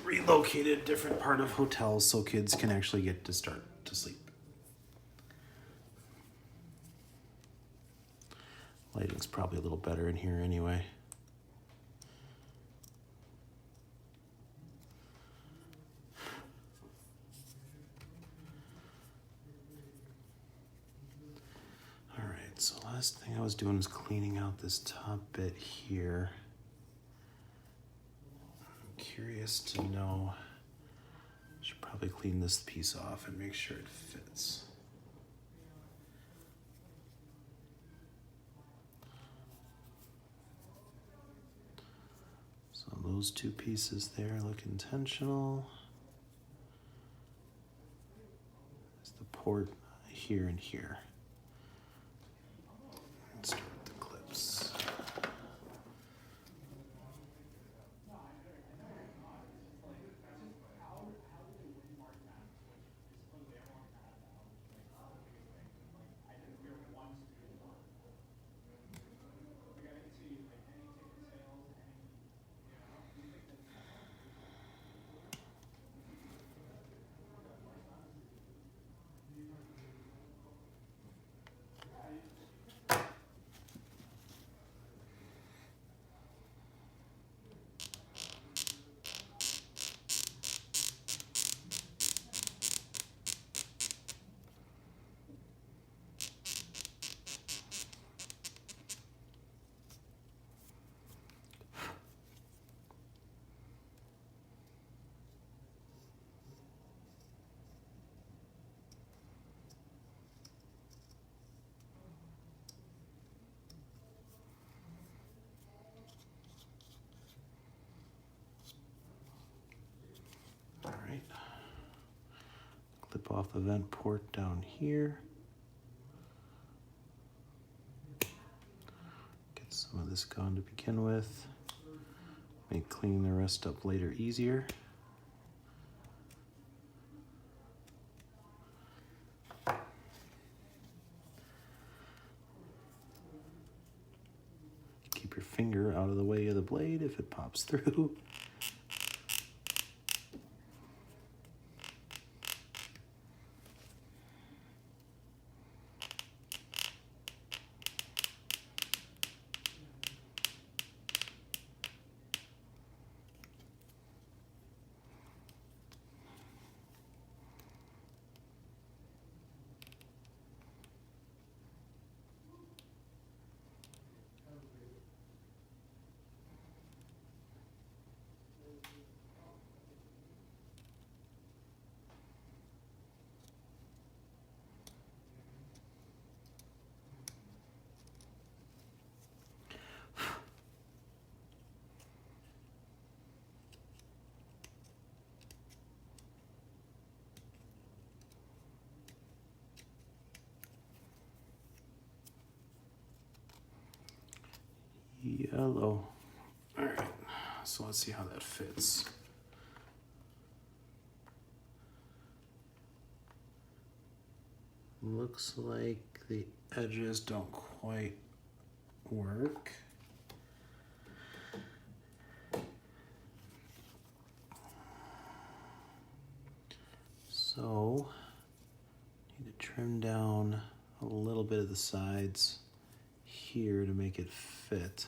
relocated different part of hotels so kids can actually get to start to sleep. Lighting's probably a little better in here anyway. All right, so last thing I was doing was cleaning out this top bit here. I'm curious to know, I should probably clean this piece off and make sure it fits. So those two pieces there look intentional. There's the port here and here. Let's start with the clips. All right. Clip off the vent port down here. Get some of this gone to begin with. Make cleaning the rest up later easier. Keep your finger out of the way of the blade if it pops through. Yellow. All right, so let's see how that fits. Looks like the edges don't quite work. So, need to trim down a little bit of the sides here to make it fit.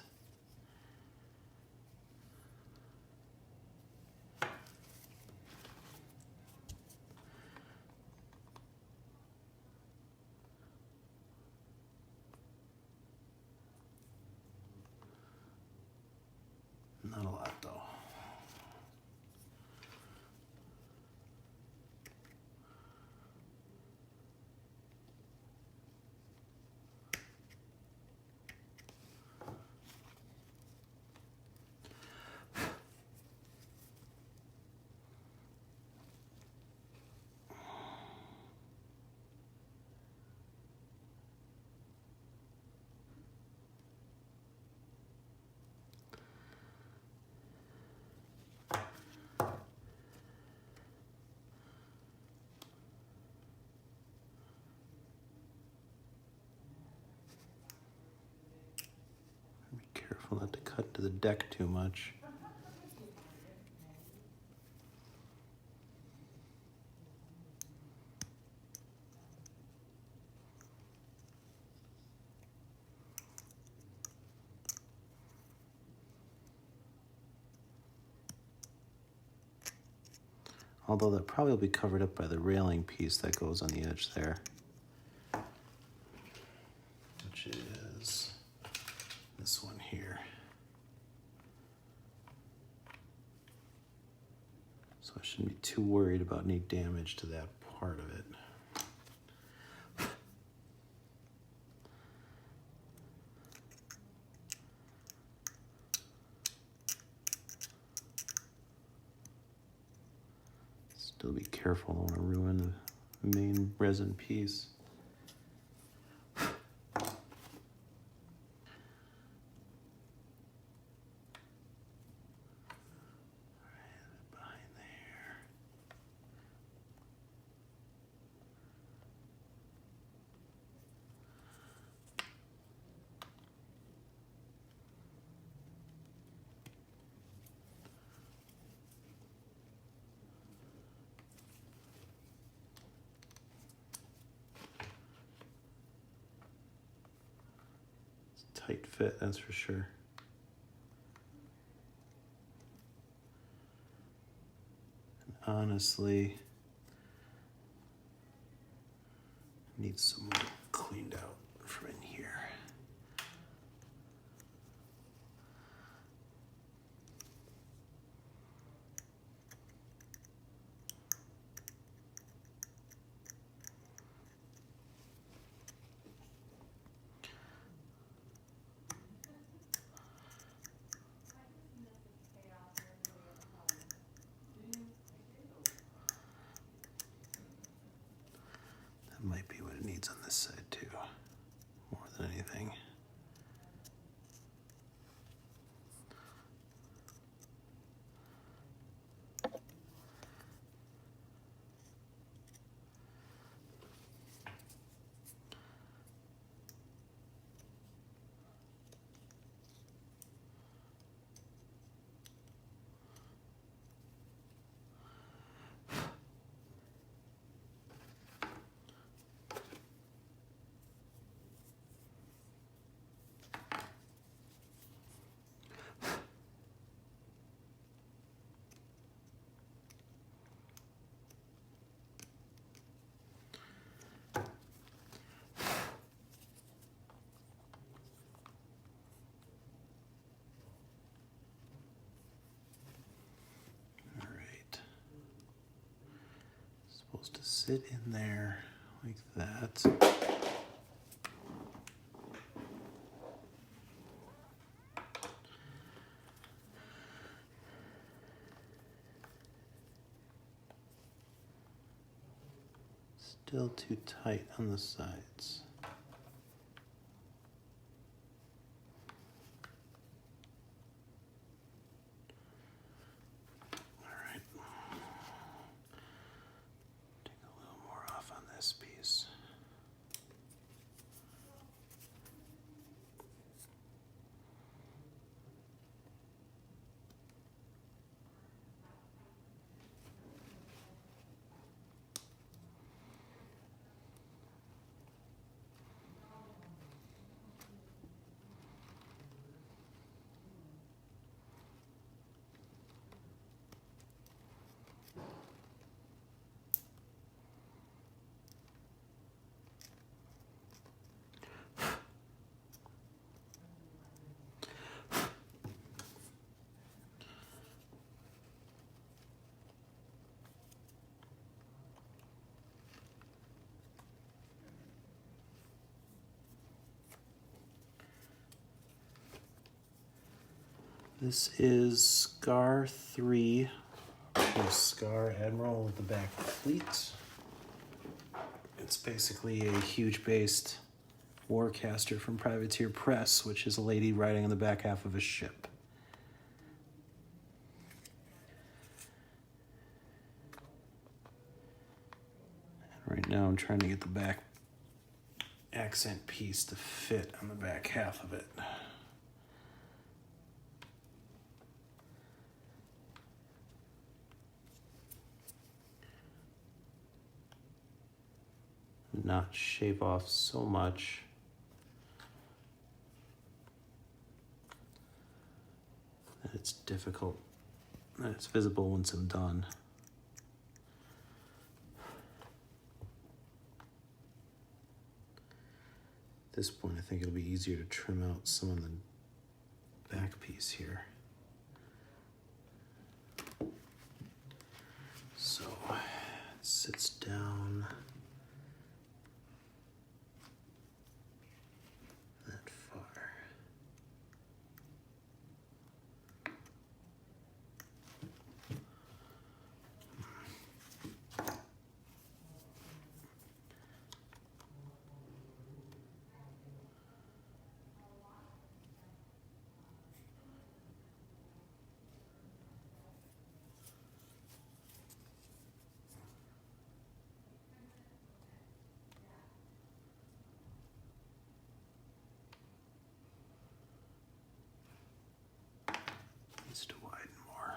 Not a lot though. Careful not to cut to the deck too much. although that probably will be covered up by the railing piece that goes on the edge there, which is this one here. So I shouldn't be too worried about any damage to that part of it. Still be careful, I don't want to ruin the main resin piece. Tight fit, that's for sure. And honestly, needs some more cleaned out from in here. Might be what it needs on this side too, more than anything. Supposed to sit in there like that. Still too tight on the sides. This is Skarre3, Scar Admiral with the back pleat. It's basically a huge-based warcaster from Privateer Press, which is a lady riding on the back half of a ship. And right now I'm trying to get the back accent piece to fit on the back half of it. Not shave off so much that it's difficult, that it's visible once I'm done. this point, I think it'll be easier to trim out some of the back piece here. So it sits down that far. Needs to widen more.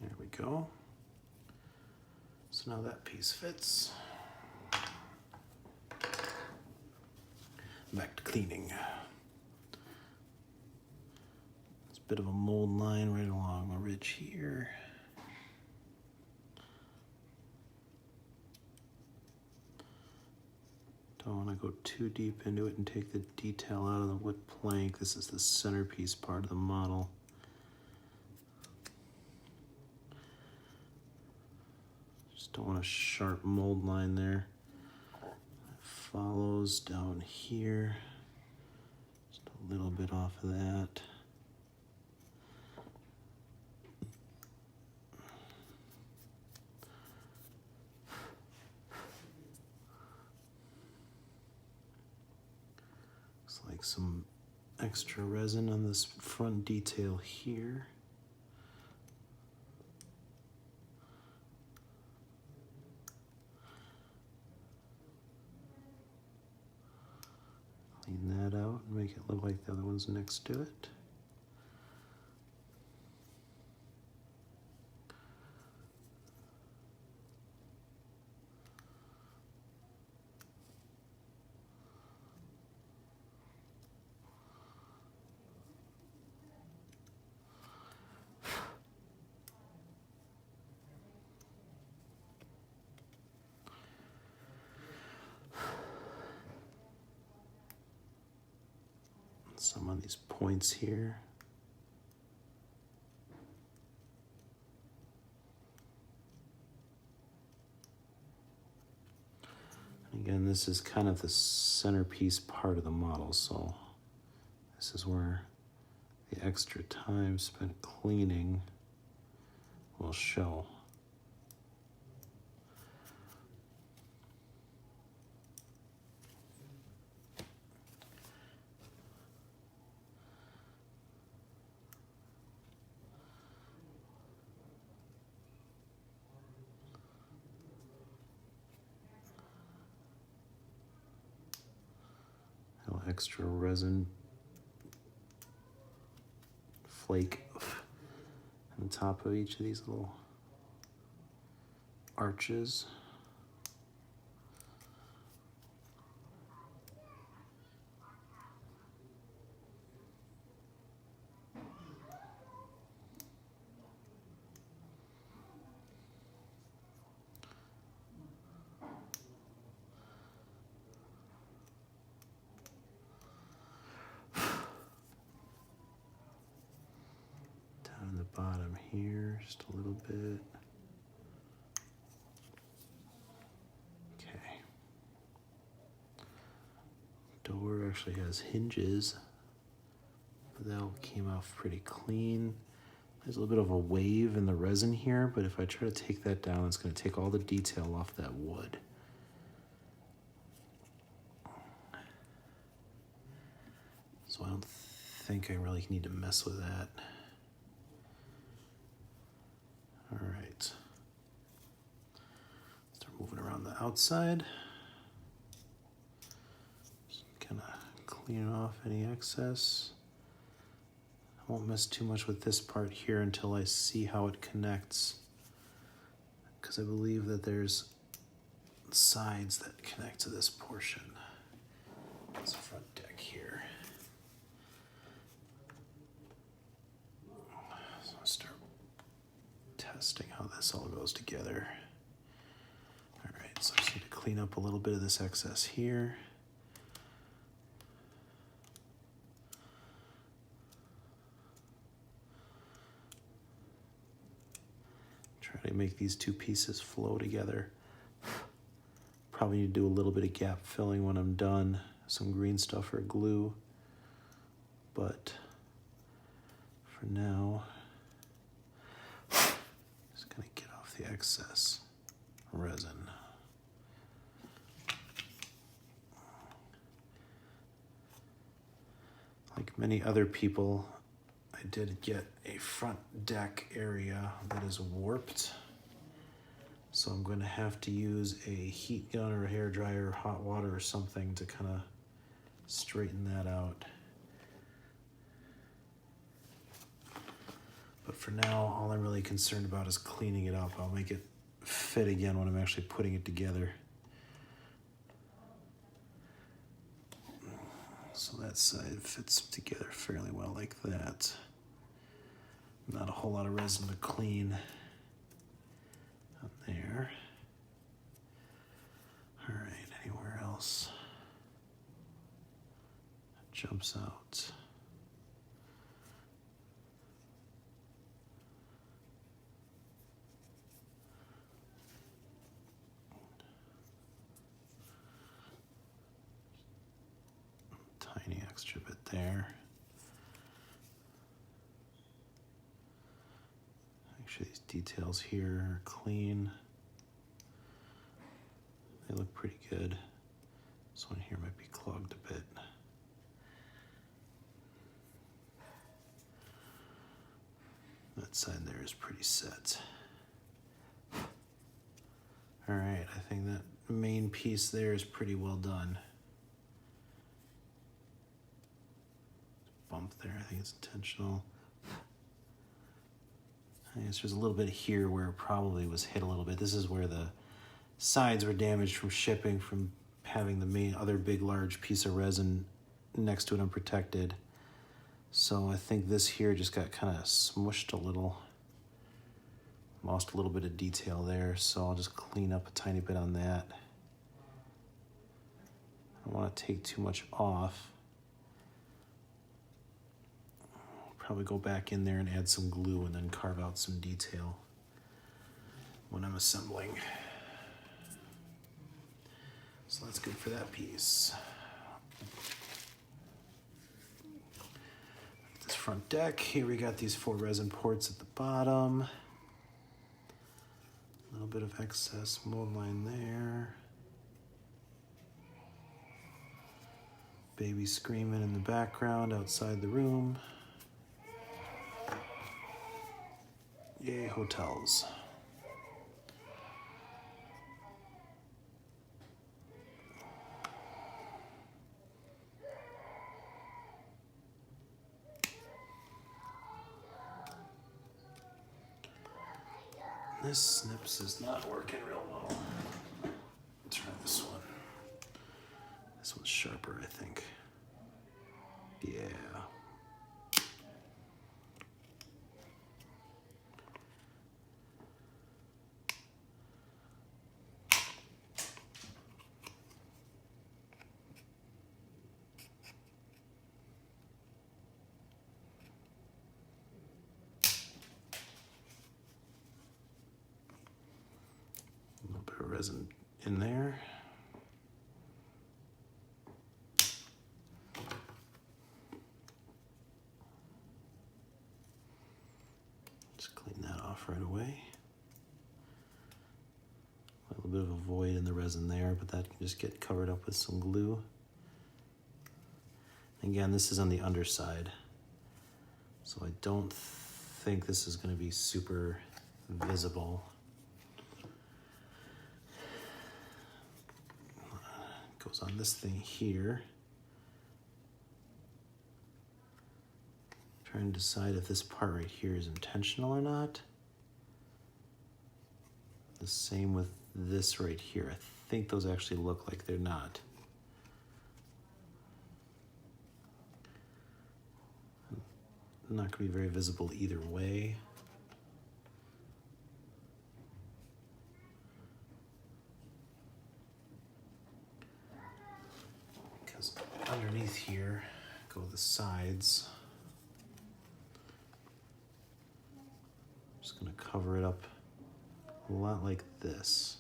There we go. So now that piece fits. Back to cleaning. It's a bit of a mold line right along the ridge here. Don't want to go too deep into it and take the detail out of the wood plank. This is the centerpiece part of the model. Just don't want a sharp mold line there. It follows down here. Just a little bit off of that. Looks like some extra resin on this front detail here. Clean that out and make it look like the other ones next to it. Some of these points here. Again, this is kind of the centerpiece part of the model, so this is where the extra time spent cleaning will show. Extra resin flake on the top of each of these little arches. Down the bottom here, just a little bit. Okay. Door actually has hinges, but that came off pretty clean. There's a little bit of a wave in the resin here, but if I try to take that down, it's going to take all the detail off that wood. So I don't think I really need to mess with that. All right. Start moving around the outside. Just kind of clean off any excess. I won't mess too much with this part here until I see how it connects, because I believe that there's sides that connect to this portion. This front deck here. So I'll start testing how this all goes together. All right, so I just need to clean up a little bit of this excess here. Try to make these two pieces flow together. Probably need to do a little bit of gap filling when I'm done. Some green stuff or glue. But for now, just gonna get off the excess resin. Like many other people, I did get a front deck area that is warped. So I'm going to have to use a heat gun or a hair dryer or hot water or something to kind of straighten that out. But for now, all I'm really concerned about is cleaning it up. I'll make it fit again when I'm actually putting it together. So that side fits together fairly well like that. Not a whole lot of resin to clean on there. All right, anywhere else that jumps out? Tiny extra bit there. Make sure these details here are clean. They look pretty good. This one here might be clogged a bit. That side there is pretty set. All right, I think that main piece there is pretty well done. Bump there, I think it's intentional. I guess there's a little bit here where it probably was hit a little bit. This is where the sides were damaged from shipping, from having the main other big large piece of resin next to it unprotected. So I think this here just got kind of smushed a little. Lost a little bit of detail there, so I'll just clean up a tiny bit on that. I don't want to take too much off. Probably go back in there and add some glue and then carve out some detail when I'm assembling. So that's good for that piece. This front deck, here we got these 4 resin ports at the bottom. A little bit of excess mold line there. Baby screaming in the background outside the room. Yay, hotels. This snips is not working real well. Try this one. This one's sharper, I think. Yeah. A little bit of resin in there. Just clean that off right away. A little bit of a void in the resin there, but that can just get covered up with some glue. Again, this is on the underside, so I don't think this is going to be super visible. Goes on this thing here. Trying to decide if this part right here is intentional or not. The same with this right here. I think those actually look like they're not. Not going to be very visible either way. Because underneath here go the sides. I'm just going to cover it up a lot like this.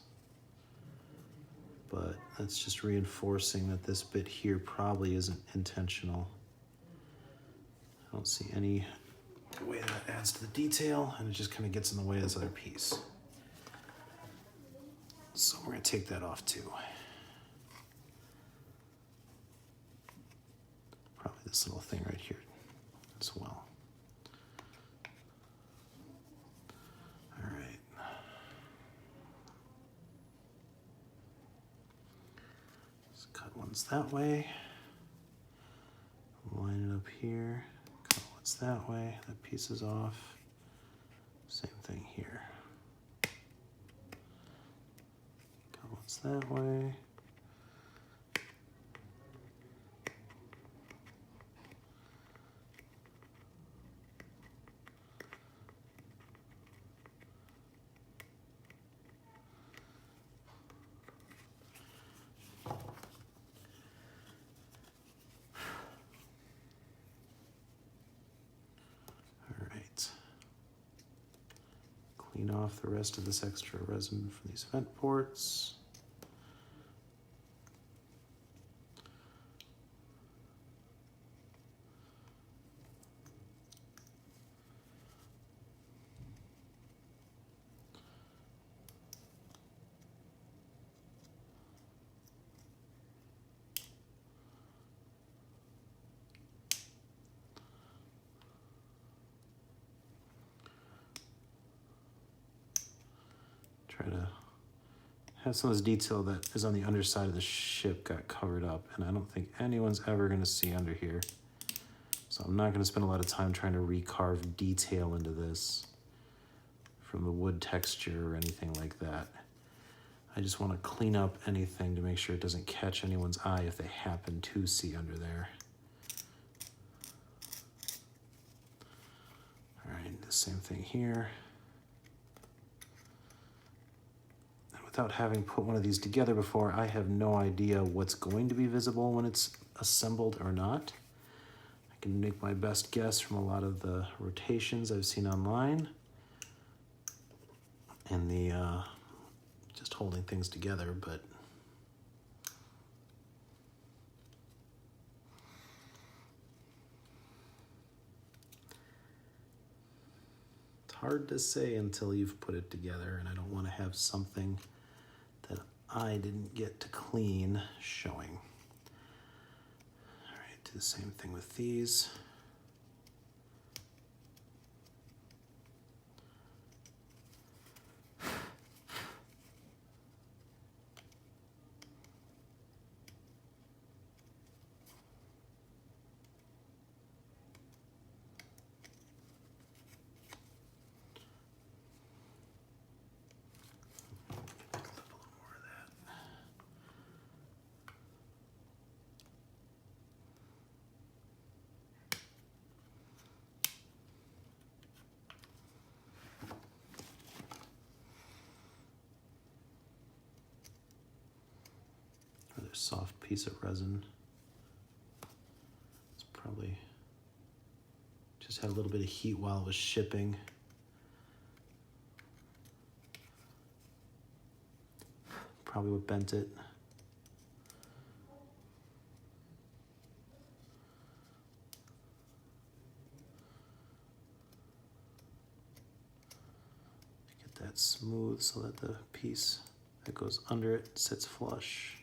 But that's just reinforcing that this bit here probably isn't intentional. I don't see any way that adds to the detail, and it just kind of gets in the way of this other piece. So we're going to take that off too. Probably this little thing right here as well. All right. Let's cut ones that way. Line it up here. It's that way, that piece is off. Same thing here. Go once that way. Clean off the rest of this extra resin from these vent ports. Try to have some of this detail that is on the underside of the ship got covered up, and I don't think anyone's ever going to see under here. So I'm not going to spend a lot of time trying to recarve detail into this from the wood texture or anything like that. I just want to clean up anything to make sure it doesn't catch anyone's eye if they happen to see under there. All right, the same thing here. Without having put one of these together before, I have no idea what's going to be visible when it's assembled or not. I can make my best guess from a lot of the rotations I've seen online and the just holding things together, but it's hard to say until you've put it together, and I don't want to have something that I didn't get to clean showing. All right, do the same thing with these. Another soft piece of resin. It's probably just had a little bit of heat while it was shipping. Probably what bent it. Get that smooth so that the piece that goes under it sits flush.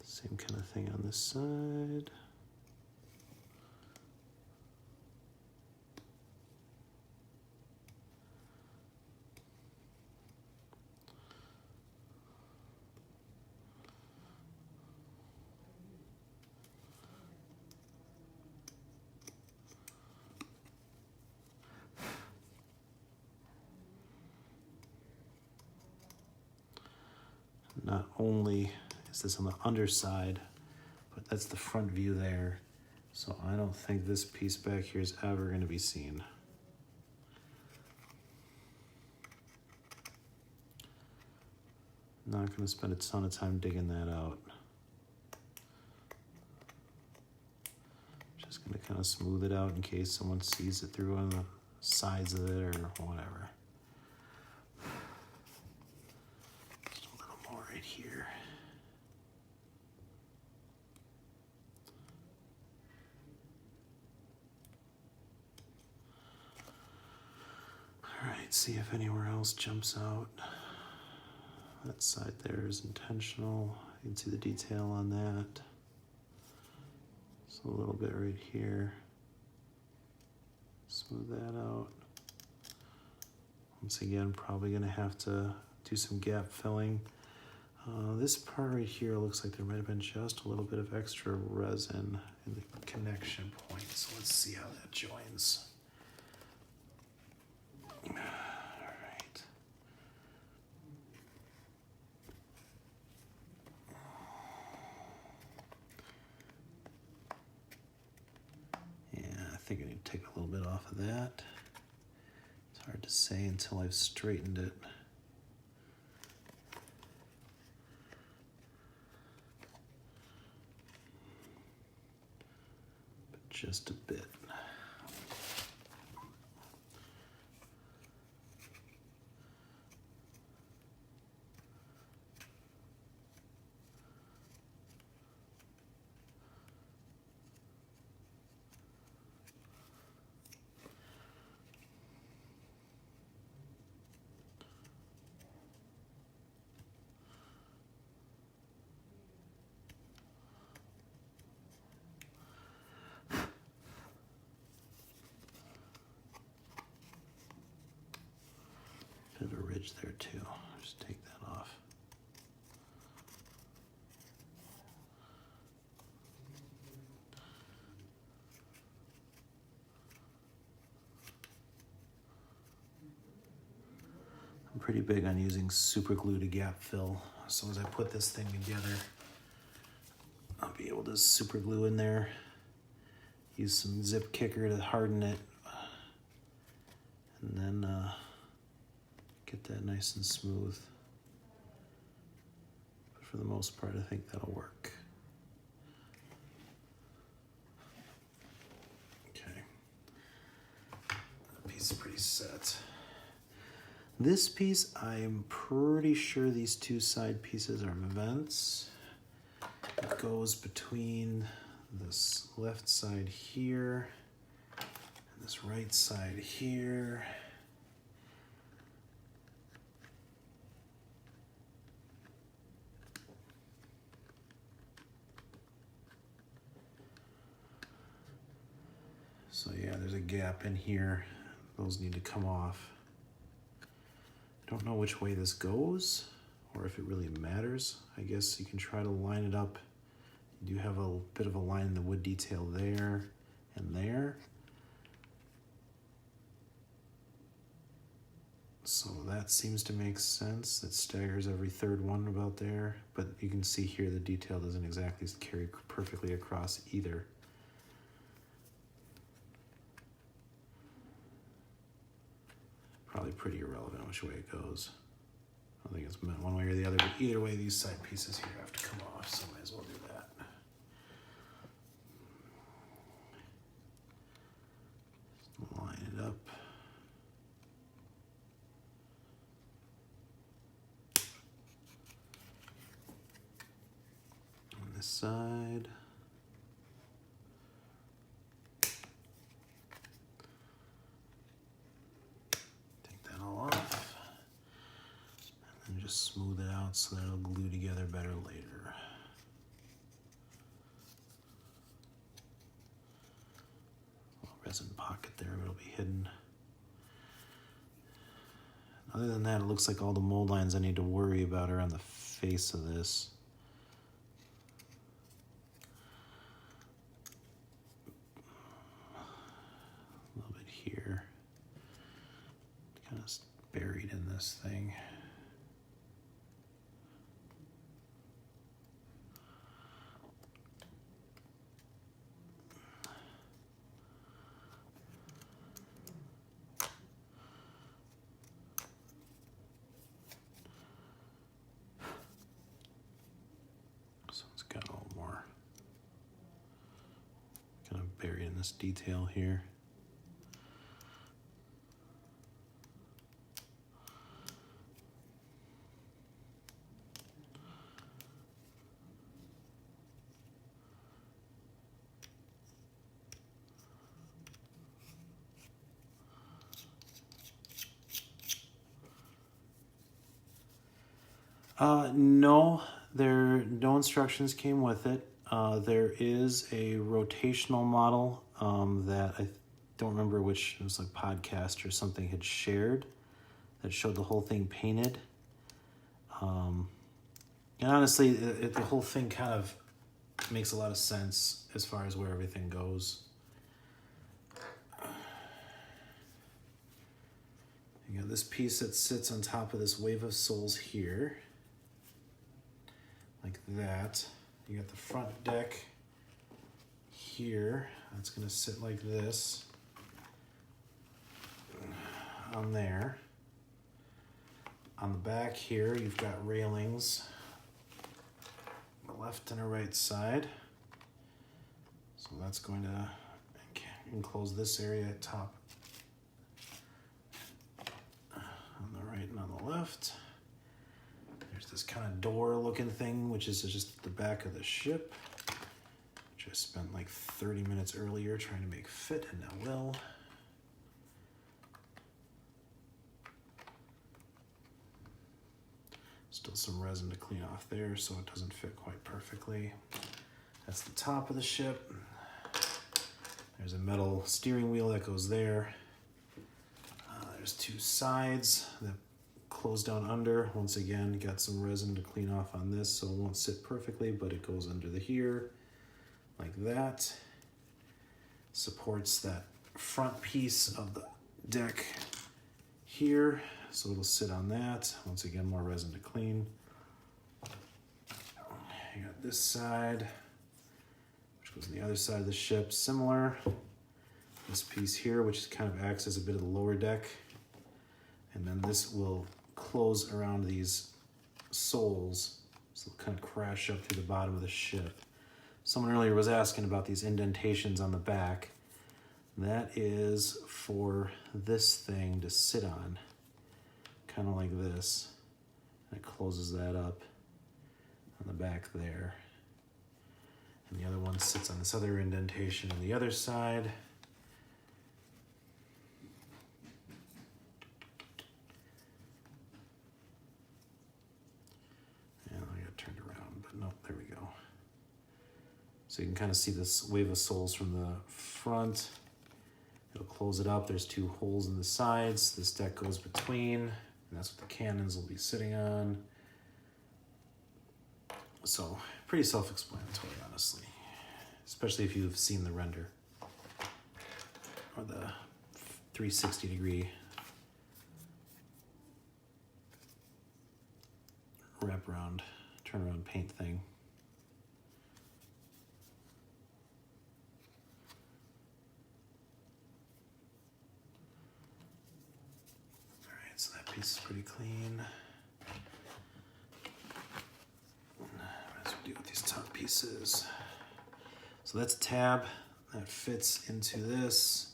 Same kind of thing on this side. Not only is this on the underside, but that's the front view there. So I don't think this piece back here is ever going to be seen. Not going to spend a ton of time digging that out. Just going to kind of smooth it out in case someone sees it through on the sides of it or whatever. Right here. All right, see if anywhere else jumps out. That side there is intentional. You can see the detail on that. So a little bit right here. Smooth that out. Once again, probably gonna have to do some gap filling. This part right here looks like there might have been just a little bit of extra resin in the connection point. So let's see how that joins. All right. Yeah, I think I need to take a little bit off of that. It's hard to say until I've straightened it. Just a bit. Bit of a ridge there too. Just take that off. I'm pretty big on using super glue to gap fill. So as I put this thing together, I'll be able to super glue in there. Use some zip kicker to harden it. And then get that nice and smooth. But for the most part, I think that'll work. Okay. That piece is pretty set. This piece, I'm pretty sure these two side pieces are vents. It goes between this left side here and this right side here. So yeah, there's a gap in here. Those need to come off. I don't know which way this goes or if it really matters. I guess you can try to line it up. You do have a bit of a line in the wood detail there and there. So that seems to make sense. It staggers every third one about there, but you can see here the detail doesn't exactly carry perfectly across either. probably pretty irrelevant which way it goes. I don't think it's meant one way or the other, but either way, these side pieces here have to come off, so might as well do that. Just line it up. On this side. Take that all off. And then just smooth it out so that it'll glue together better later. Resin pocket there, it'll be hidden. Other than that, it looks like all the mold lines I need to worry about are on the face of this. A little bit here. Kind of buried in this thing. Got a little more kind of buried in this detail here. No, no instructions came with it. There is a rotational model that I don't remember which, it was like podcast or something had shared that showed the whole thing painted. And honestly, the whole thing kind of makes a lot of sense as far as where everything goes. You got this piece that sits on top of this wave of soles here. Like that. You got the front deck here. That's going to sit like this on there. On the back here, you've got railings, the left and a right side. So that's going to enclose this area at top on the right and on the left. There's this kind of door looking thing, which is just the back of the ship, which I spent like 30 minutes earlier trying to make fit, and now will. Still some resin to clean off there so it doesn't fit quite perfectly. That's the top of the ship. There's a metal steering wheel that goes there. There's two sides that close down under. Once again, got some resin to clean off on this so it won't sit perfectly, but it goes under the here like that. Supports that front piece of the deck here, so it'll sit on that. Once again, more resin to clean. You got this side, which goes on the other side of the ship, similar. This piece here, which kind of acts as a bit of the lower deck. And then this will close around these soles, so they'll kind of crash up through the bottom of the ship. Someone earlier was asking about these indentations on the back. That is for this thing to sit on, kind of like this. And it closes that up on the back there. And the other one sits on this other indentation on the other side. There we go. So you can kind of see this wave of soles from the front. It'll close it up. There's two holes in the sides. This deck goes between, and that's what the cannons will be sitting on. So pretty self-explanatory, honestly, especially if you've seen the render or the 360-degree wraparound, turnaround paint thing. piece is pretty clean. As we do with these top pieces. So that's a tab that fits into this.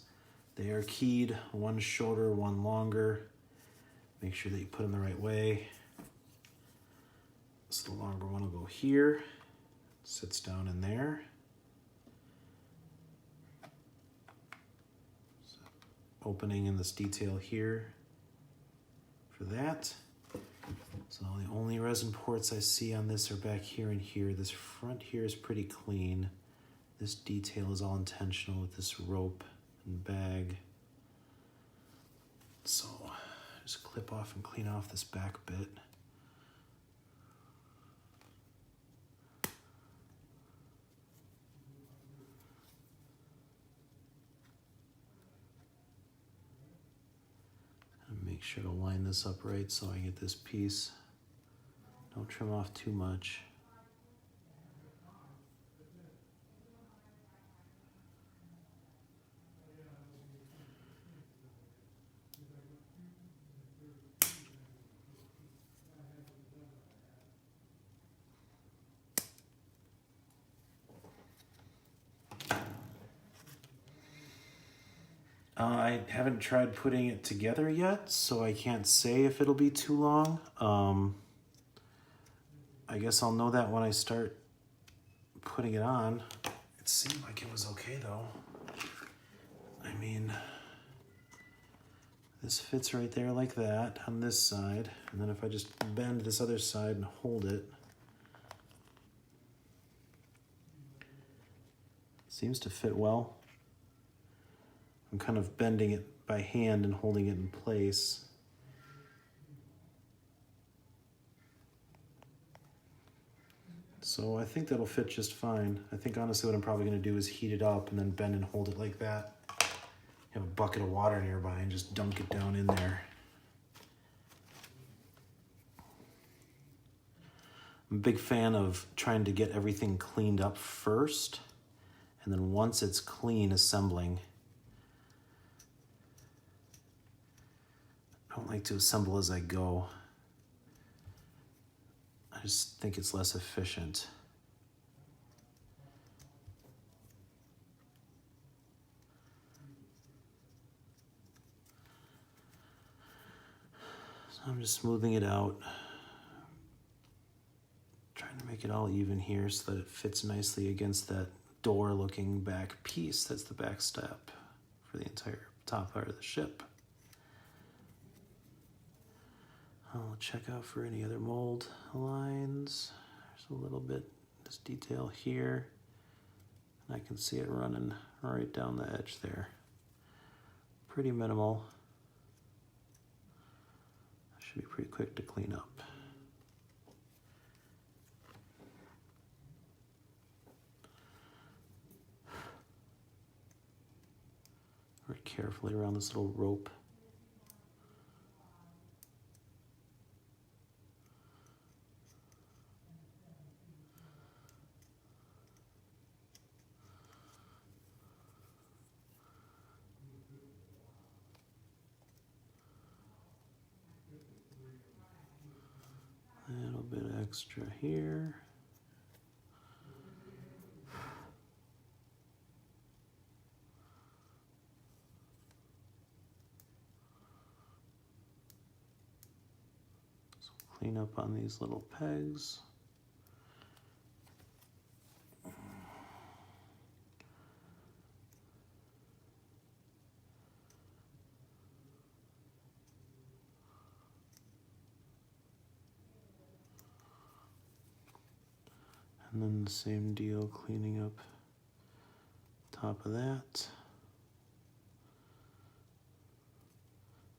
They are keyed, one shorter, one longer. Make sure that you put them the right way. So the longer one will go here, sits down in there. So opening in this detail here for that. So the only resin ports I see on this are back here and here. This front here is pretty clean. This detail is all intentional with this rope and bag. So just clip off and clean off this back bit. And make sure to line this up right so I get this piece. Don't trim off too much. I haven't tried putting it together yet, so I can't say if it'll be too long. I guess I'll know that when I start putting it on. It seemed like it was okay though. I mean, this fits right there like that on this side. And then if I just bend this other side and hold it, seems to fit well. I'm kind of bending it by hand and holding it in place. So I think that'll fit just fine. I think honestly what I'm probably gonna do is heat it up and then bend and hold it like that. Have a bucket of water nearby and just dunk it down in there. I'm a big fan of trying to get everything cleaned up first, and then once it's clean, assembling. I don't like to assemble as I go. I just think it's less efficient. So I'm just smoothing it out. Trying to make it all even here so that it fits nicely against that door-looking back piece. That's the back step for the entire top part of the ship. I'll check out for any other mold lines. There's a little bit, this detail here. And I can see it running right down the edge there. Pretty minimal. Should be pretty quick to clean up. Very carefully around this little rope. A little bit extra here. So clean up on these little pegs. And then the same deal, cleaning up top of that.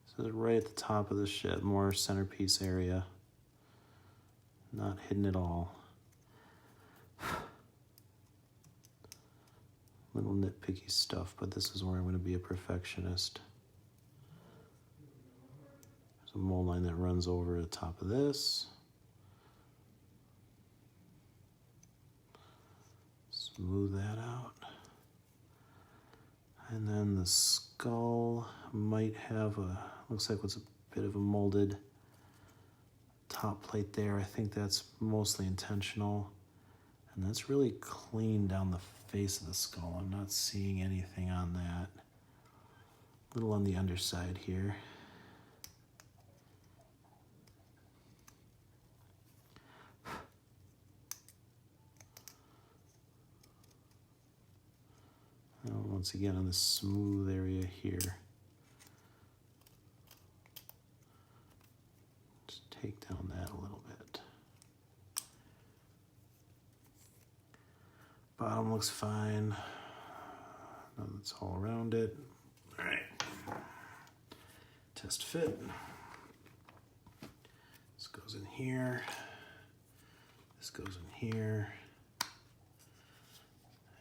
So right at the top of the ship, more centerpiece area. Not hidden at all. Little nitpicky stuff, but this is where I'm going to be a perfectionist. There's a mold line that runs over the top of this. Smooth that out. And then the skull might have a, looks like what's a bit of a molded top plate there. I think that's mostly intentional. And that's really clean down the face of the skull. I'm not seeing anything on that. A little on the underside here. And once again on this smooth area here. Just take down that a little bit. Bottom looks fine. That's all around it. All right. Test fit. This goes in here. This goes in here.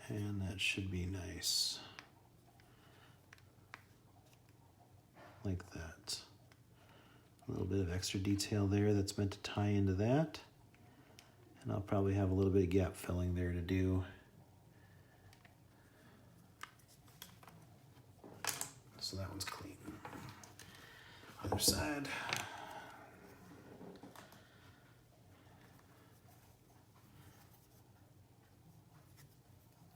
And that should be nice. Like that. A little bit of extra detail there that's meant to tie into that. And I'll probably have a little bit of gap filling there to do. So that one's clean. Other side.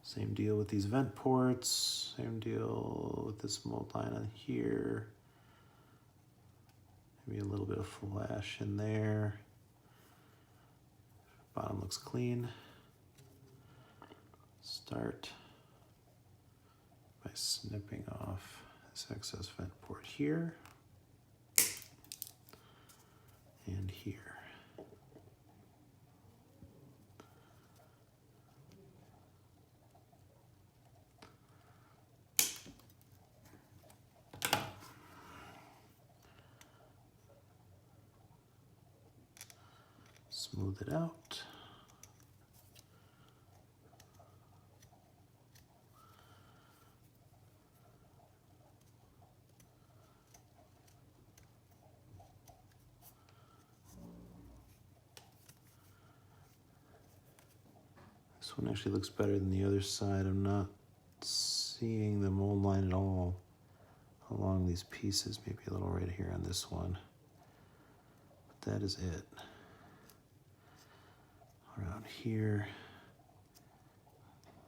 Same deal with these vent ports. Same deal with this mold line on here. Maybe a little bit of flash in there. Bottom looks clean. Start by snipping off this excess vent port here and here. Smooth it out. This one actually looks better than the other side. I'm not seeing the mold line at all along these pieces. Maybe a little right here on this one. But that is it. Around here,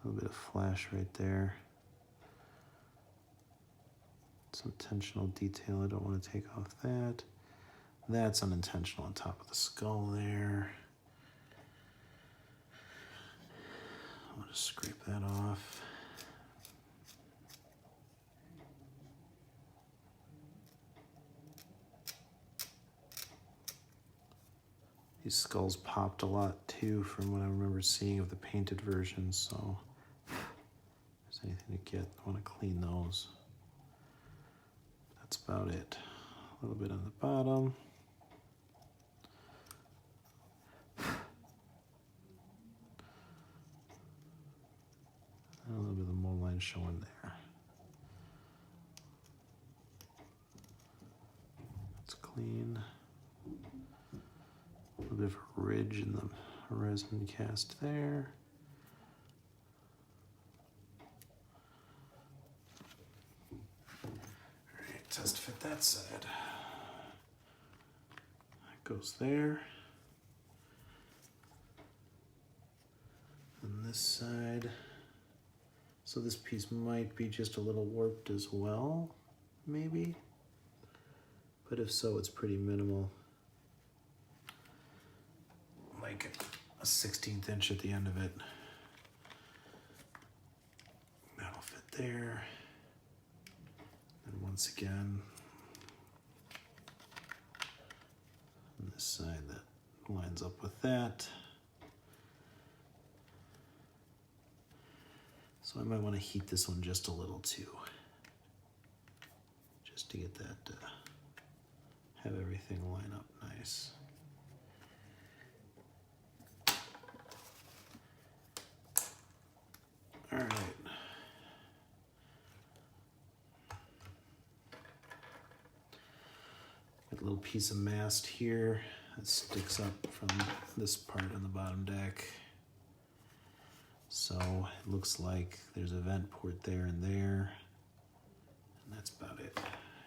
a little bit of flash right there. Some intentional detail, I don't want to take off that. That's unintentional on top of the skull there. I'll just scrape that off. These skulls popped a lot too from what I remember seeing of the painted version, so if there's anything to get, I want to clean those. That's about it. A little bit on the bottom. And a little bit of the mold line showing there. That's clean. A little bit of a ridge in the resin cast there. All right, test fit that side. That goes there. And this side. So this piece might be just a little warped as well, maybe. But if so, it's pretty minimal. Like a 16th inch at the end of it. That'll fit there. And once again, on this side that lines up with that. So I might want to heat this one just a little too. Just to get that, have everything line up nice. All right. Got a little piece of mast here that sticks up from this part on the bottom deck. So it looks like there's a vent port there and there. And that's about it.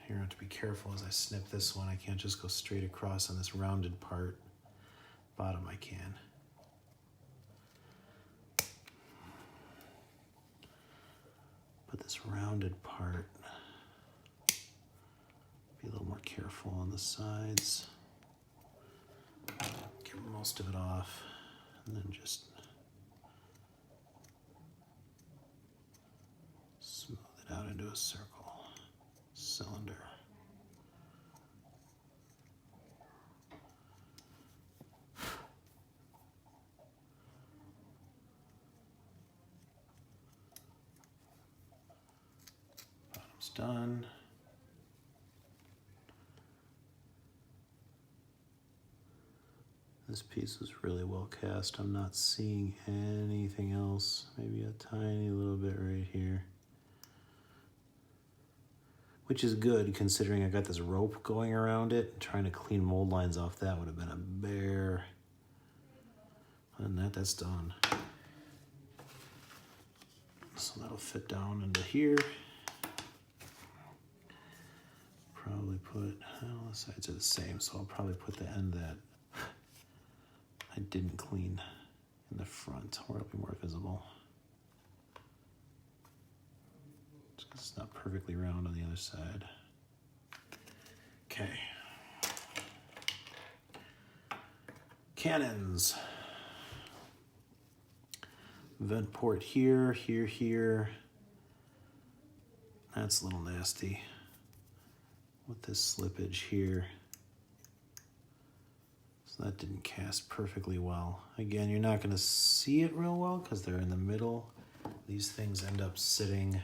Here I have to be careful as I snip this one. I can't just go straight across on this rounded part. Bottom I can. But this rounded part, be a little more careful on the sides. Get most of it off, and then just smooth it out into a circle, cylinder. Bottom's done. This piece was really well cast. I'm not seeing anything else. Maybe a tiny little bit right here. Which is good considering I got this rope going around it. Trying to clean mold lines off that would have been a bear. Other than that, that's done. So that'll fit down into here. Probably put, well, the sides are the same, so I'll probably put the end that I didn't clean in the front where it'll be more visible. Just 'cause it's not perfectly round on the other side. Okay. Cannons. Vent port here, here, here. That's a little nasty. With this slippage here. So that didn't cast perfectly well. Again, you're not gonna see it real well because they're in the middle. These things end up sitting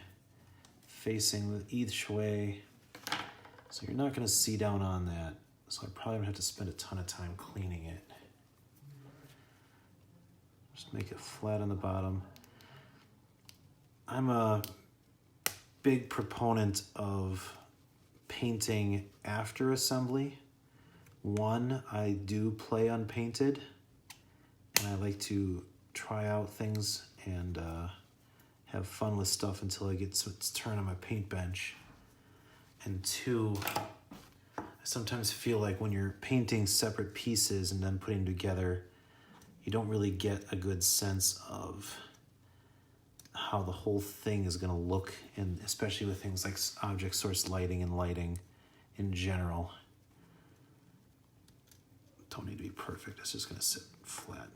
facing each way. So you're not gonna see down on that. So I probably have to spend a ton of time cleaning it. Just make it flat on the bottom. I'm a big proponent of painting after assembly. One, I do play unpainted, and I like to try out things and have fun with stuff until I get to its turn on my paint bench. And two, I sometimes feel like when you're painting separate pieces and then putting together, you don't really get a good sense of how the whole thing is going to look, and especially with things like object source lighting and lighting in general. Don't need to be perfect. It's just going to sit flat.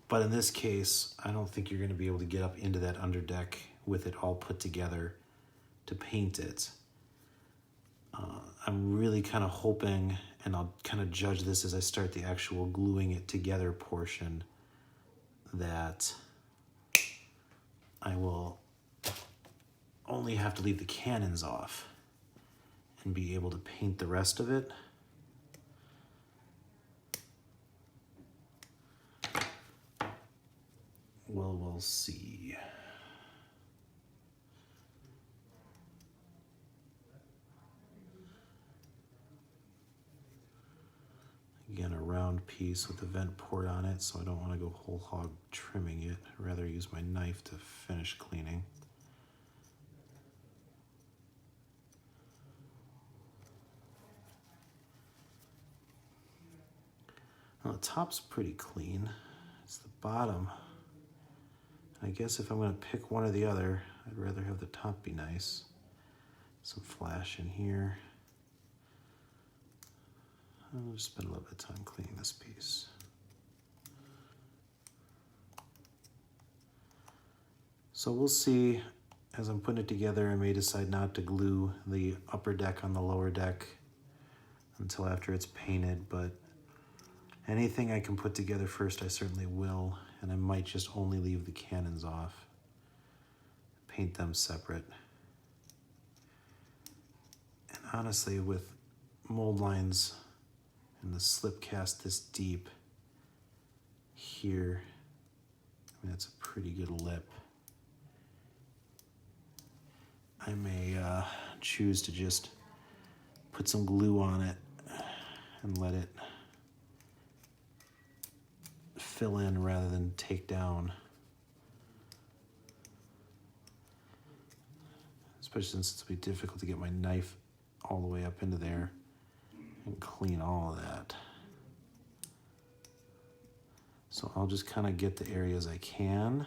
But in this case, I don't think you're going to be able to get up into that underdeck with it all put together to paint it. I'm really kind of hoping, and I'll kind of judge this as I start the actual gluing it together portion, that I will only have to leave the cannons off and be able to paint the rest of it. Well, we'll see. Again, a round piece with the vent port on it, so I don't want to go whole hog trimming it. I'd rather use my knife to finish cleaning. Well, the top's pretty clean. It's the bottom. I guess if I'm going to pick one or the other, I'd rather have the top be nice. Some flash in here. I'll just spend a little bit of time cleaning this piece. So we'll see. As I'm putting it together, I may decide not to glue the upper deck on the lower deck until after it's painted, but anything I can put together first, I certainly will, and I might just only leave the cannons off, paint them separate. And honestly, with mold lines and the slip cast this deep here, I mean, that's a pretty good lip. I may choose to just put some glue on it and let it fill in rather than take down. especially since it's going to be difficult to get my knife all the way up into there and clean all of that. So I'll just kind of get the areas I can.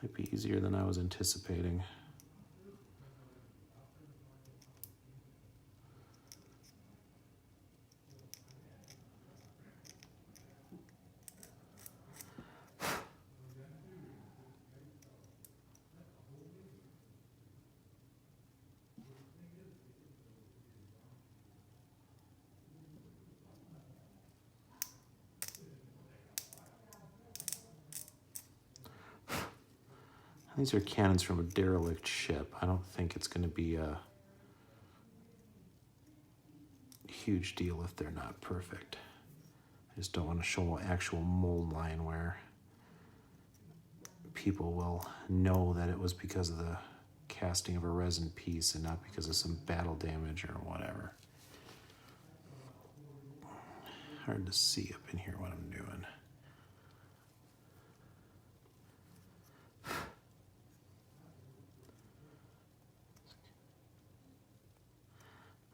Might be easier than I was anticipating. These are cannons from a derelict ship. I don't think it's going to be a huge deal if they're not perfect. I just don't want to show an actual mold line where people will know that it was because of the casting of a resin piece and not because of some battle damage or whatever. Hard to see up in here what I'm doing.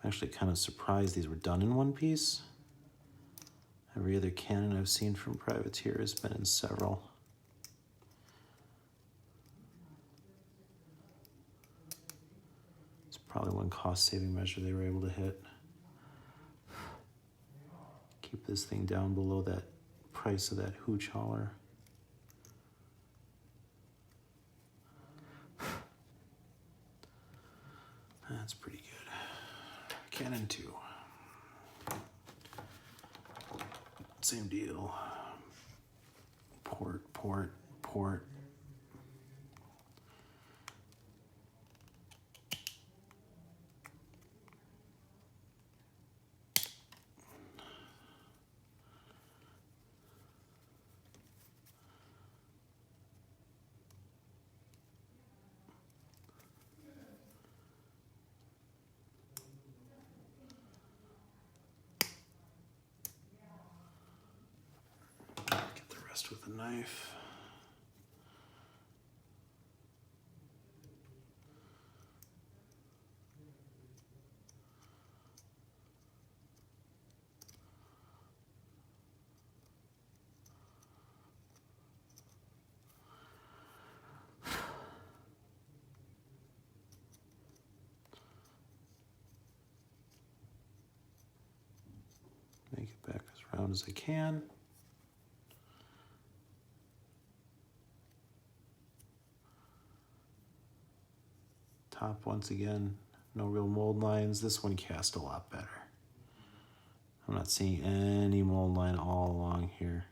I'm actually kind of surprised these were done in one piece. Every other cannon I've seen from Privateer has been in several. It's probably one cost-saving measure they were able to hit. Keep this thing down below that price of that hooch hauler. That's pretty good. Cannon 2. Same deal. Port, port, port. With a knife. Make it back as round as I can. Top once again, no real mold lines. This one cast a lot better. I'm not seeing any mold line all along here.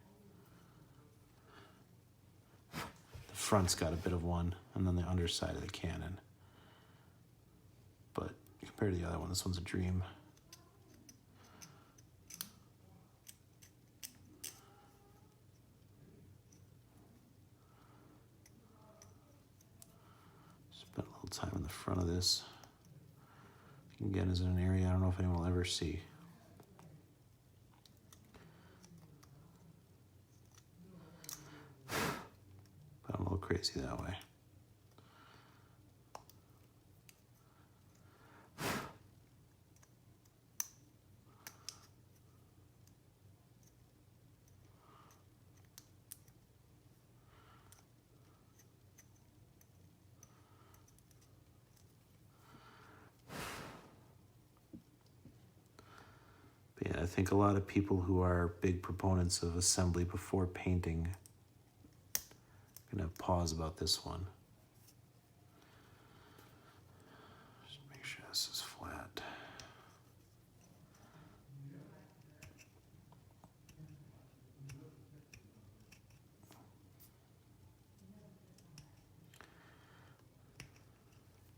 The front's got a bit of one, and then the underside of the cannon. But compared to the other one, this one's a dream. Spent a little time in the front of this. Again, is in an area I don't know if anyone will ever see. But I'm a little crazy that way. Yeah, I think a lot of people who are big proponents of assembly before painting are going to pause about this one. Just make sure this is flat.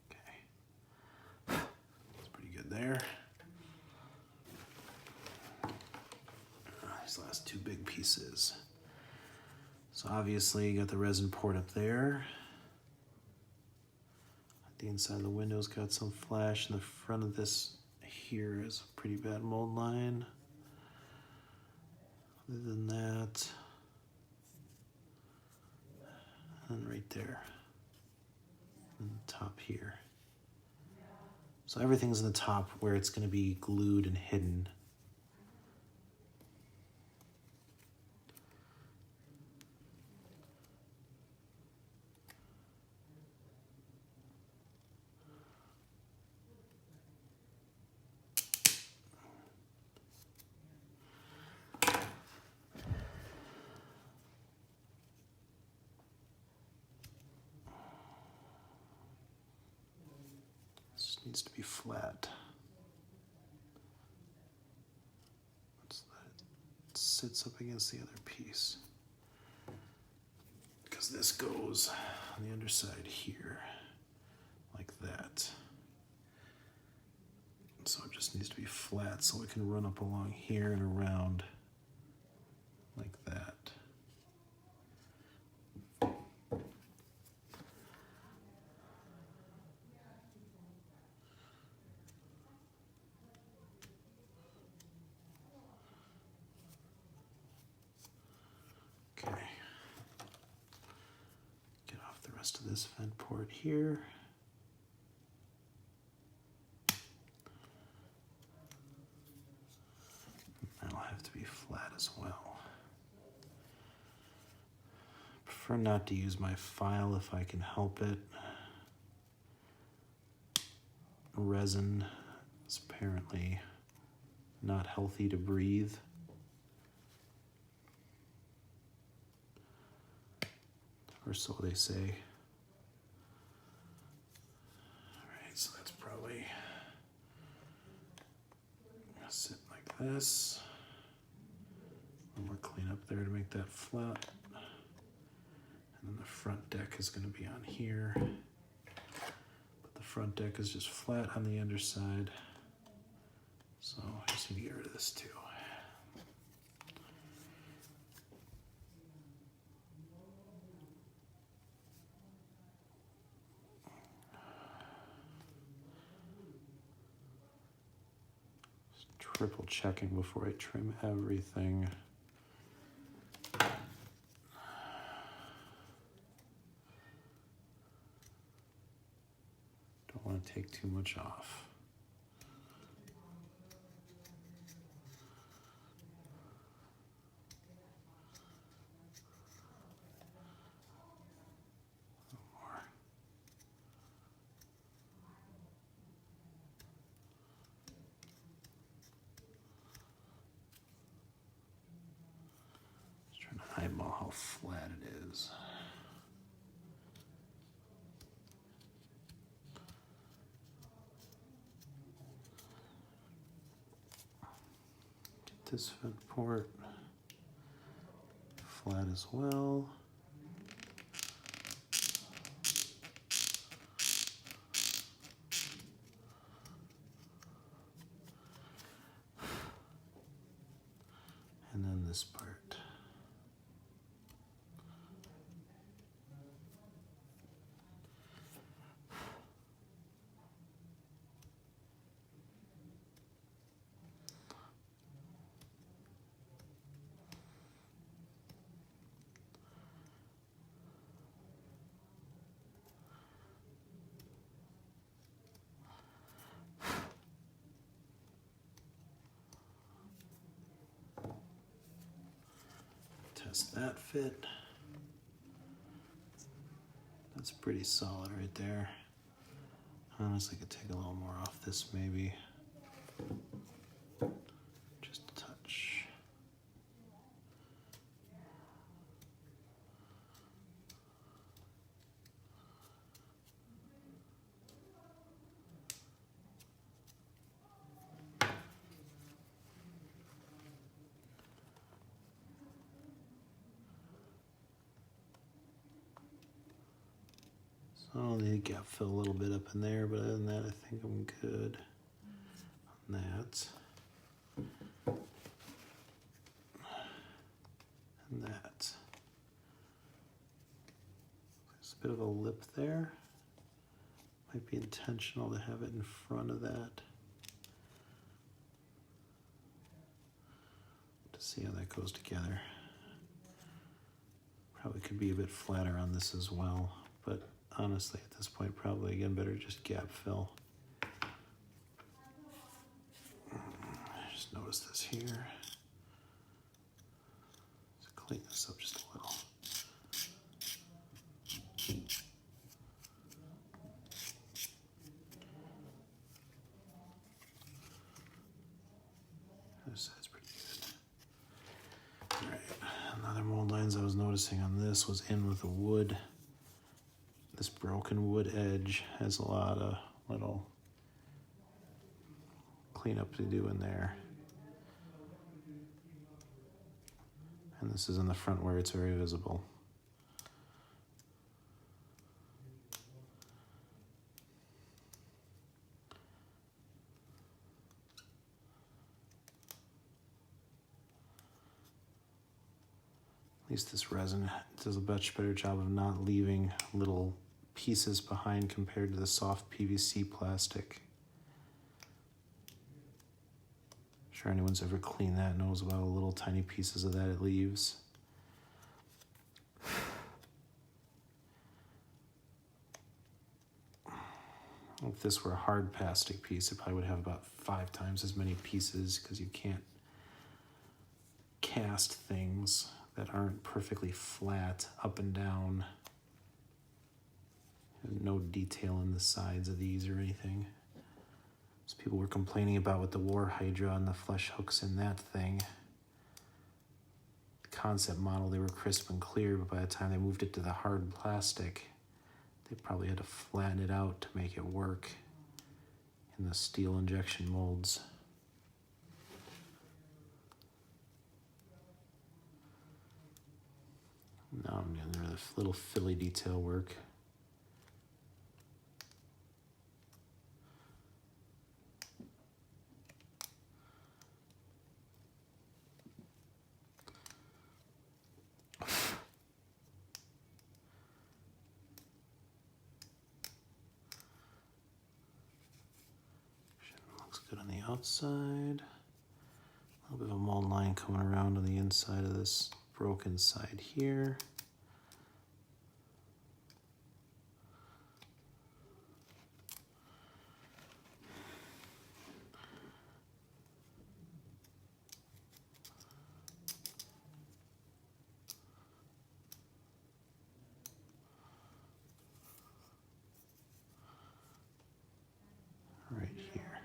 Okay. That's pretty good there. These last two big pieces. So obviously you got the resin port up there. The inside of the window's got some flash, and the front of this here is a pretty bad mold line. Other than that, and right there, and the top here. So everything's in the top where it's going to be glued and hidden. This needs to be flat. So that it sits up against the other piece. Because this goes on the underside here, like that. So it just needs to be flat so it can run up along here and around like that. Okay. Get off the rest of this vent port here. That'll have to be flat as well. Prefer not to use my file if I can help it. Resin is apparently not healthy to breathe. Or so they say. Alright, so that's probably gonna sit like this. A little more clean up there to make that flat. And then the front deck is gonna be on here. But the front deck is just flat on the underside. So I just need to get rid of this too. Triple checking before I trim everything. Don't want to take too much off. Eyeball how flat it is. Get this vent port flat as well. And then this part. Test that fit. That's pretty solid right there. Honestly, could take a little more off this maybe. Just a touch. So I'll need to gap fill a little bit up in there, but other than that, I think I'm good on that. And that. There's a bit of a lip there. Might be intentional to have it in front of that. to see how that goes together. Probably could be a bit flatter on this as well, but honestly at this point probably again better just gap fill. Just notice this here. Let's clean this up just a little. This side's pretty good. All right, another mold lines I was noticing on this was in with the wood. This broken wood edge has a lot of little cleanup to do in there. And this is in the front where it's very visible. At least this resin does a much better job of not leaving little pieces behind compared to the soft PVC plastic. I'm sure anyone's ever cleaned that knows about the little tiny pieces of that it leaves. If this were a hard plastic piece, it probably would have about 5 times as many pieces because you can't cast things that aren't perfectly flat up and down. And no detail in the sides of these or anything. So people were complaining about with the War Hydra and the flesh hooks in that thing. The concept model, they were crisp and clear, but by the time they moved it to the hard plastic, they probably had to flatten it out to make it work in the steel injection molds. Now I'm doing the little filly detail work. Looks good on the outside. A little bit of a mold line coming around on the inside of this broken side here. Right here.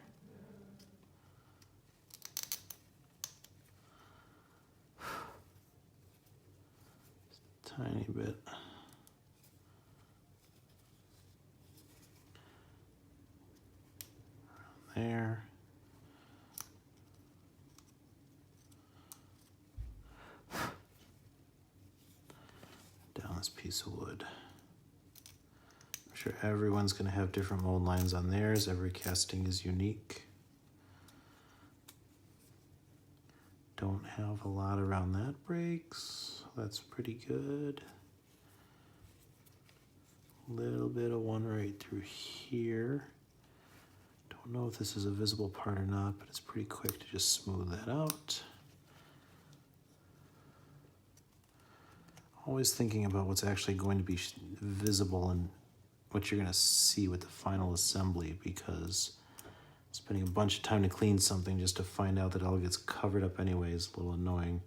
Just a tiny bit. Around there. Down this piece of wood. I'm sure everyone's going to have different mold lines on theirs. Every casting is unique. Don't have a lot around that breaks. That's pretty good. A little bit of one right through here. Don't know if this is a visible part or not, but it's pretty quick to just smooth that out. Always thinking about what's actually going to be visible and what you're going to see with the final assembly, because spending a bunch of time to clean something just to find out that it all gets covered up anyway is a little annoying.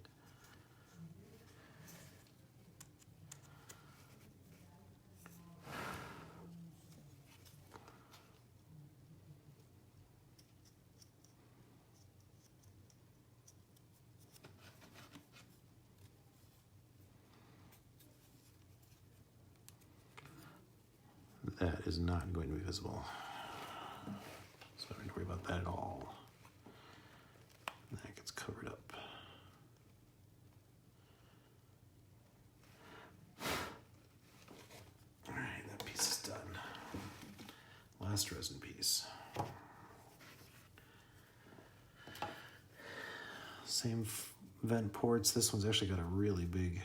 That is not going to be visible. So I don't have to worry about that at all. That gets covered up. All right, that piece is done. Last resin piece. Same vent ports. This one's actually got a really big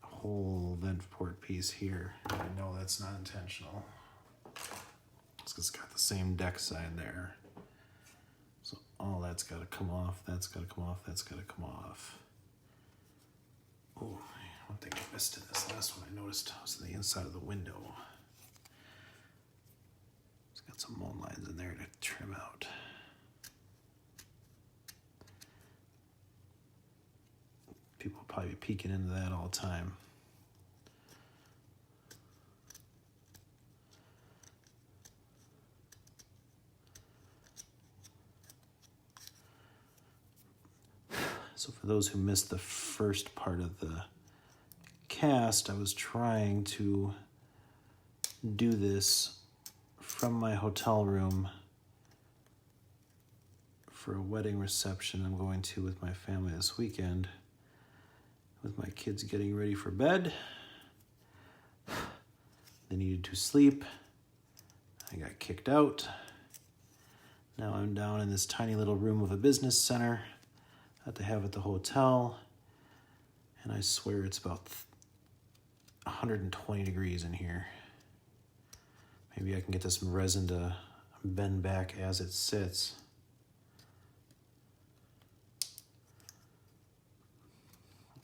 whole vent port piece here. I know that's not intentional. It's got the same deck side there. So all that's got to come off. That's got to come off. That's got to come off. Oh, one thing I missed in this last one I noticed was on the inside of the window. It's got some mold lines in there to trim out. People will probably be peeking into that all the time. So for those who missed the first part of the cast, I was trying to do this from my hotel room for a wedding reception I'm going to with my family this weekend, with my kids getting ready for bed. They needed to sleep. I got kicked out. Now I'm down in this tiny little room of a business center that they have at the hotel, and I swear it's about 120 degrees in here. Maybe I can get this resin to bend back as it sits.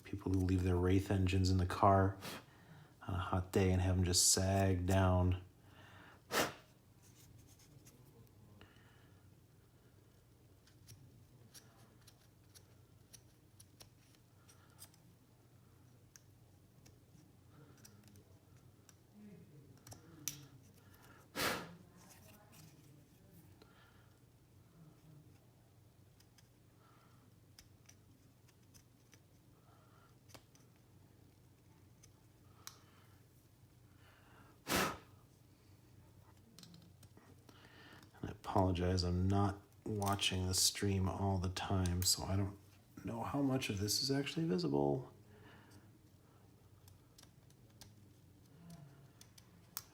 People who leave their Wraith engines in the car on a hot day and have them just sag down. Apologize, I'm not watching the stream all the time, so I don't know how much of this is actually visible.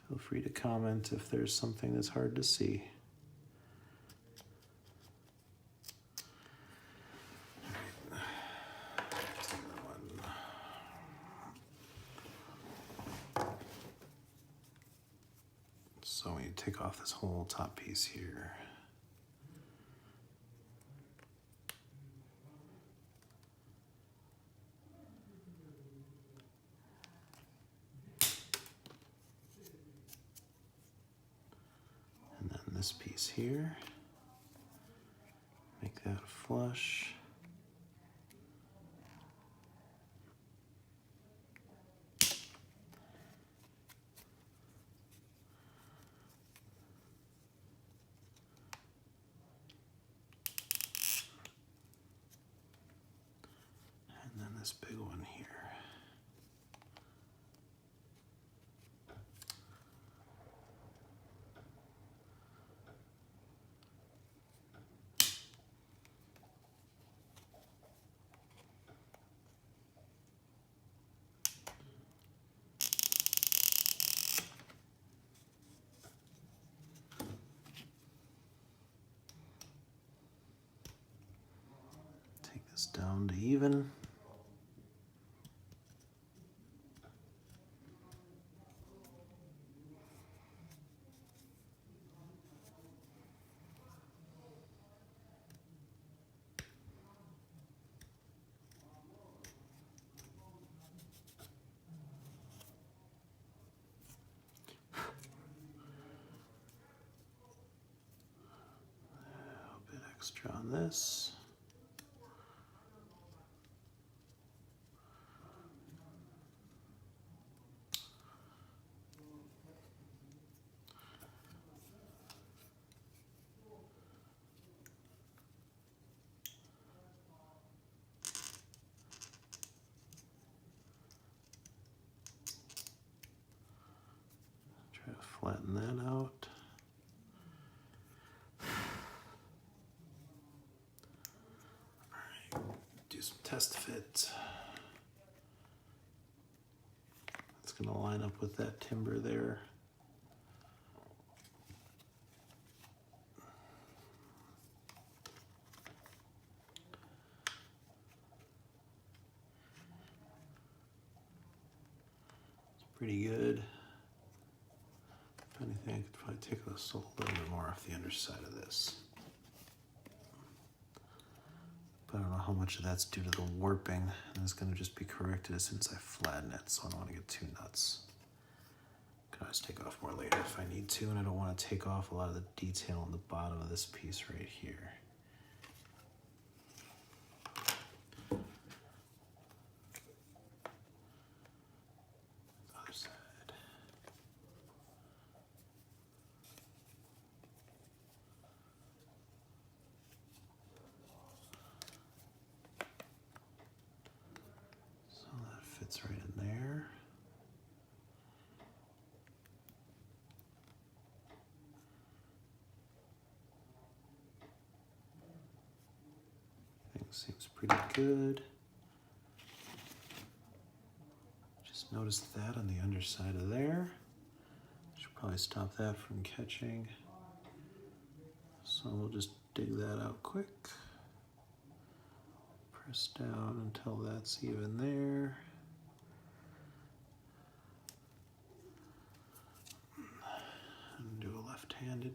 Feel free to comment if there's something that's hard to see. So we take off this whole top piece here. And then this piece here. Make that flush. This big one here. Take this down to even. Extra on this. Try to flatten that out. Do some test fit. It's going to line up with that timber there. It's pretty good. If anything, I could probably take a little bit more off the underside of this. But I don't know how much of that's due to the warping, and it's going to just be corrected as soon as I flatten it, so I don't want to get too nuts. Can always take off more later if I need to, and I don't want to take off a lot of the detail on the bottom of this piece right here. Other side. So that fits right in there. Seems pretty good. Just noticed that on the underside of there. Should probably stop that from catching. So we'll just dig that out quick. Press down until that's even there. And do a left-handed.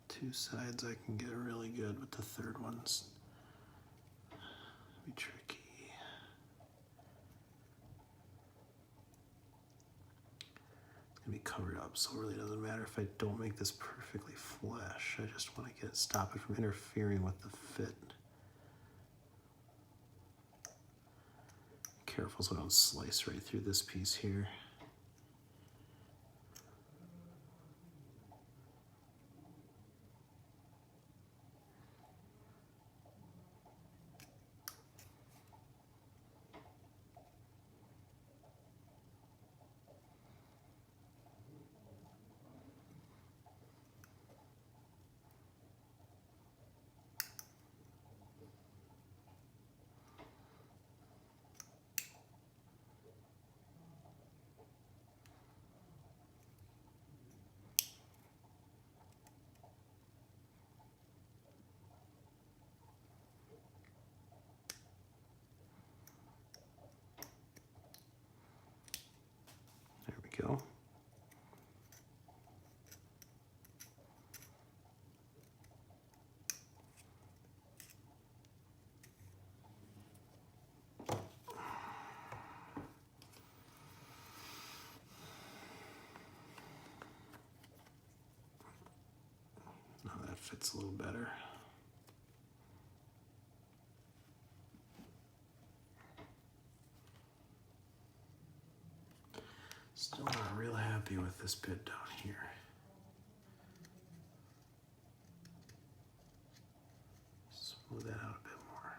Two sides I can get really good, but the third one's be tricky. It's gonna be covered up, so it really doesn't matter if I don't make this perfectly flush. I just want to stop it from interfering with the fit. Careful so I don't slice right through this piece here. Go. Now that fits a little better. Still not real happy with this bit down here. Smooth that out a bit more.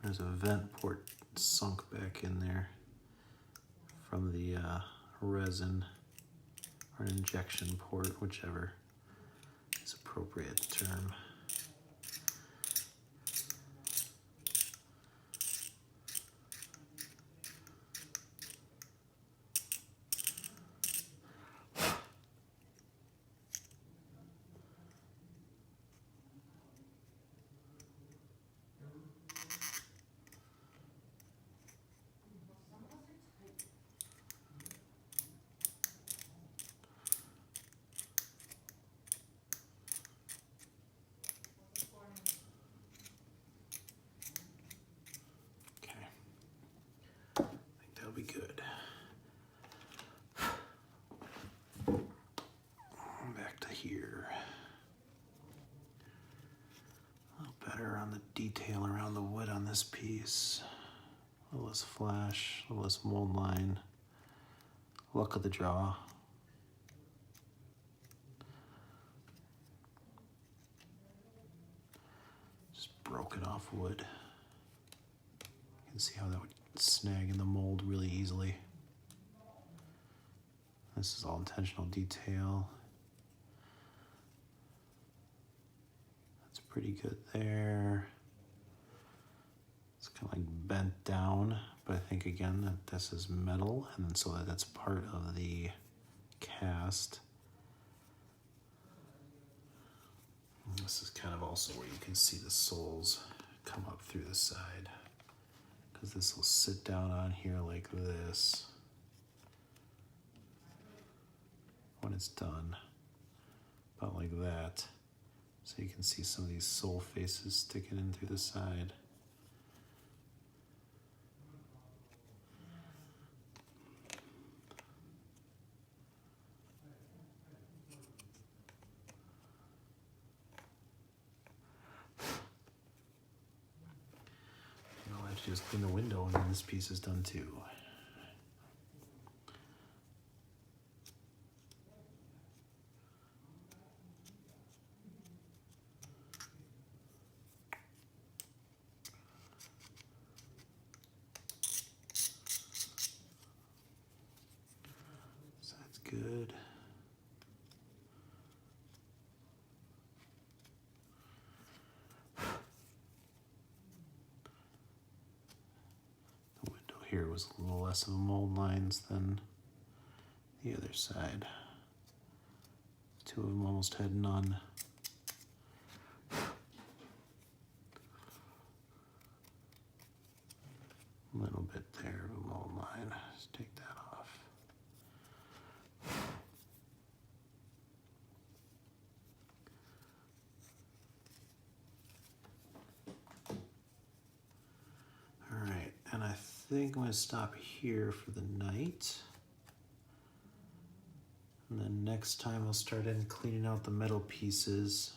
There's a vent port sunk back in there from the resin, or an injection port, whichever is appropriate term. Be good. Back to here. detail around the wood on this piece. A little less flash, a little less mold line. Luck of the draw. Just broken off wood. You can see how that would snag in the mold really easily. This is all intentional detail. That's pretty good there. It's kind of like bent down, but I think again that this is metal, and then so that's part of the cast. And this is kind of also where you can see the soles come up through the side, because this will sit down on here like this when it's done, about like that. So you can see some of these sole faces sticking in through the side. And I'll have to just clean the window and then this piece is done too. Good. The window here was a little less of a mold lines than the other side. Two of them almost had none. A little bit there of a mold line. Just take that off. And I think I'm going to stop here for the night. And then next time I'll start in cleaning out the metal pieces.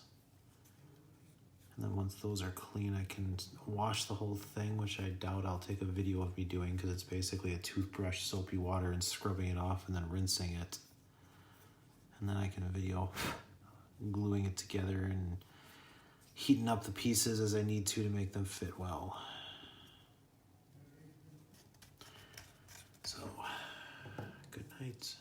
And then once those are clean, I can wash the whole thing, which I doubt I'll take a video of me doing because it's basically a toothbrush, soapy water, and scrubbing it off and then rinsing it. And then I can video gluing it together and heating up the pieces as I need to make them fit well. So, good night.